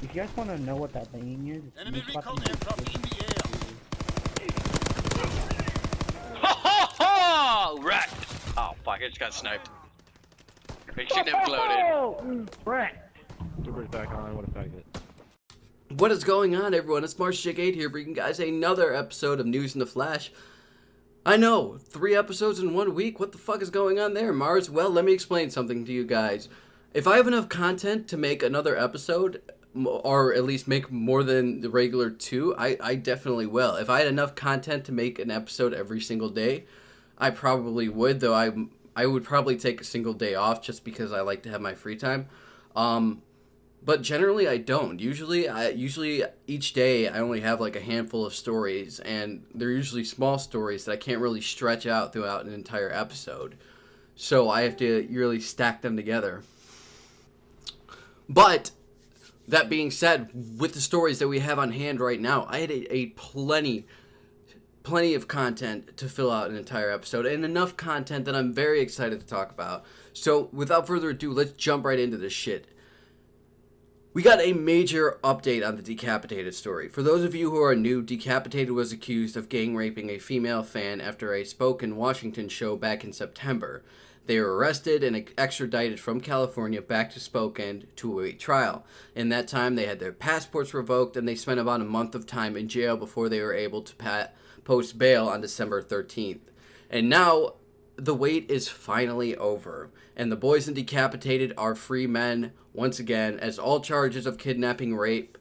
If you guys want to know what that thing is, Enemy it's recon fucking aircraft in the air. Ha ha ha! Wrecked! Oh fuck, I just got sniped. We shouldn't have gloated. Oh, wrecked. Super's back on, what a faggot. What is going on, everyone? It's Marshchick8 here, bringing you guys another episode of News in the Flash. I know, 3 episodes in 1 week? What the fuck is going on there, Mars? Well, let me explain something to you guys. If I have enough content to make another episode, or at least make more than the regular 2, I definitely will. If I had enough content to make an episode every single day, I probably would, though I would probably take a single day off just because I like to have my free time. But generally I don't. Usually each day I only have like a handful of stories, and they're usually small stories that I can't really stretch out throughout an entire episode. So I have to really stack them together. But that being said, with the stories that we have on hand right now, I had a plenty of content to fill out an entire episode, and enough content that I'm very excited to talk about. So without further ado, let's jump right into this shit. We got a major update on the Decapitated story. For those of you who are new, Decapitated was accused of gang raping a female fan after a Spokane, Washington show back in September. They were arrested and extradited from California back to Spokane to await trial. In that time, they had their passports revoked, and they spent about a month of time in jail before they were able to post bail on December 13th. And now, the wait is finally over, and the boys in Decapitated are free men once again, as all charges of kidnapping, rape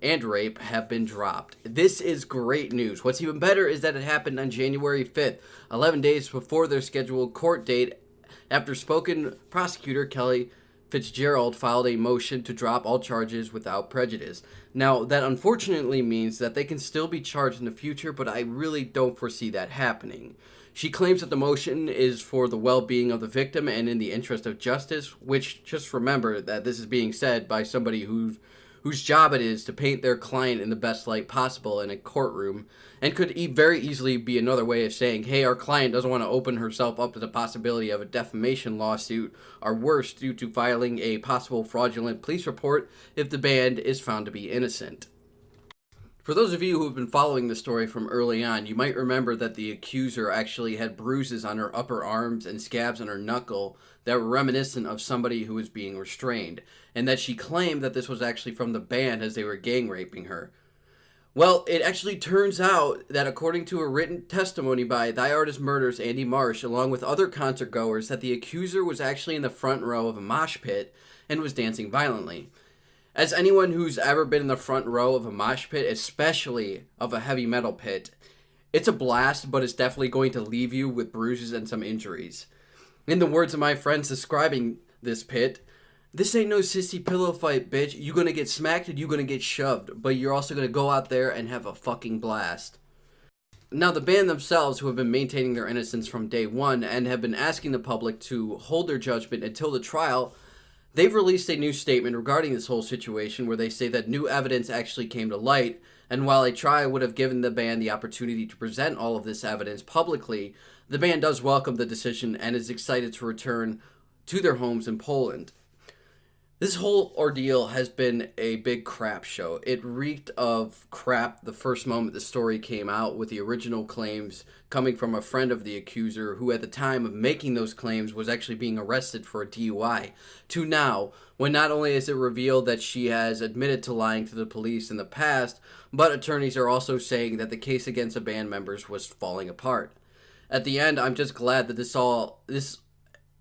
have been dropped. This is great news. What's even better is that it happened on January 5th, 11 days before their scheduled court date, after Spokane prosecutor Kelly Fitzgerald filed a motion to drop all charges without prejudice. Now, that unfortunately means that they can still be charged in the future, but I really don't foresee that happening. She claims that the motion is for the well-being of the victim and in the interest of justice, which, just remember that this is being said by somebody whose job it is to paint their client in the best light possible in a courtroom, and could very easily be another way of saying, hey, our client doesn't want to open herself up to the possibility of a defamation lawsuit, or worse, due to filing a possible fraudulent police report if the band is found to be innocent. For those of you who have been following the story from early on, you might remember that the accuser actually had bruises on her upper arms and scabs on her knuckle that were reminiscent of somebody who was being restrained, and that she claimed that this was actually from the band as they were gang raping her. Well, it actually turns out that according to a written testimony by Thy Artist Murder's Andy Marsh, along with other concert goers, that the accuser was actually in the front row of a mosh pit and was dancing violently. As anyone who's ever been in the front row of a mosh pit, especially of a heavy metal pit, it's a blast, but it's definitely going to leave you with bruises and some injuries. In the words of my friends describing this pit, this ain't no sissy pillow fight, bitch. You gonna get smacked and you gonna get shoved, but you're also gonna go out there and have a fucking blast. Now, the band themselves, who have been maintaining their innocence from day one and have been asking the public to hold their judgment until the trial, they've released a new statement regarding this whole situation where they say that new evidence actually came to light, and while a trial would have given the band the opportunity to present all of this evidence publicly, the band does welcome the decision and is excited to return to their homes in Poland. This whole ordeal has been a big crap show. It reeked of crap the first moment the story came out, with the original claims coming from a friend of the accuser who at the time of making those claims was actually being arrested for a DUI, to now, when not only is it revealed that she has admitted to lying to the police in the past, but attorneys are also saying that the case against the band members was falling apart. At the end, I'm just glad that this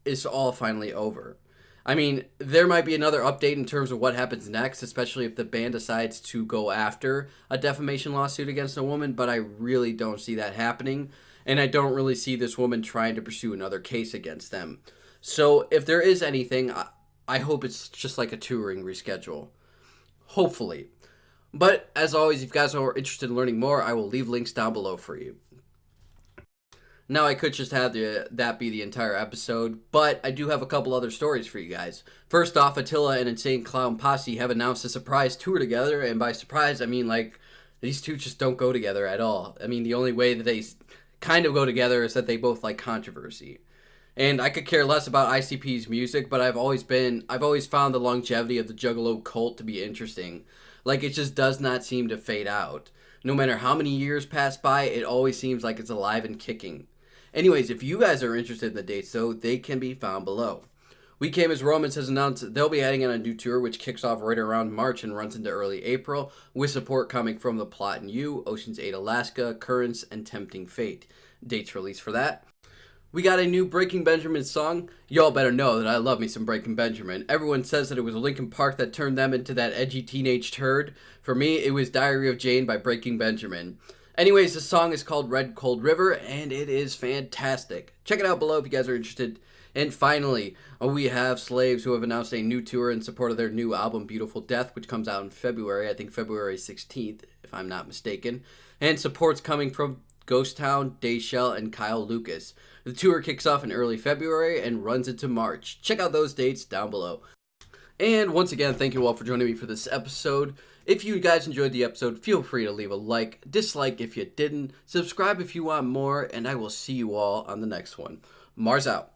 is all finally over. I mean, there might be another update in terms of what happens next, especially if the band decides to go after a defamation lawsuit against a woman, but I really don't see that happening, and I don't really see this woman trying to pursue another case against them. So if there is anything, I hope it's just like a touring reschedule. Hopefully. But as always, if you guys are interested in learning more, I will leave links down below for you. Now, I could just have that be the entire episode, but I do have a couple other stories for you guys. First off, Attila and Insane Clown Posse have announced a surprise tour together, and by surprise, I mean, like, these two just don't go together at all. I mean, the only way that they kind of go together is that they both like controversy. And I could care less about ICP's music, but I've always found the longevity of the Juggalo cult to be interesting. Like, it just does not seem to fade out. No matter how many years pass by, it always seems like it's alive and kicking. Anyways, if you guys are interested in the dates, though, they can be found below. We Came as Romans has announced they'll be heading on a new tour, which kicks off right around March and runs into early April, with support coming from The Plot and You, Ocean's 8 Alaska, Currents, and Tempting Fate. Dates released for that. We got a new Breaking Benjamin song. Y'all better know that I love me some Breaking Benjamin. Everyone says that it was Linkin Park that turned them into that edgy teenage turd. For me, it was Diary of Jane by Breaking Benjamin. Anyways, the song is called Red Cold River, and it is fantastic. Check it out below if you guys are interested. And finally, we have Slaves, who have announced a new tour in support of their new album, Beautiful Death, which comes out in February, I think February 16th, if I'm not mistaken. And support's coming from Ghost Town, Dayshell, and Kyle Lucas. The tour kicks off in early February and runs into March. Check out those dates down below. And once again, thank you all for joining me for this episode. If you guys enjoyed the episode, feel free to leave a like, dislike if you didn't, subscribe if you want more, and I will see you all on the next one. Mars out.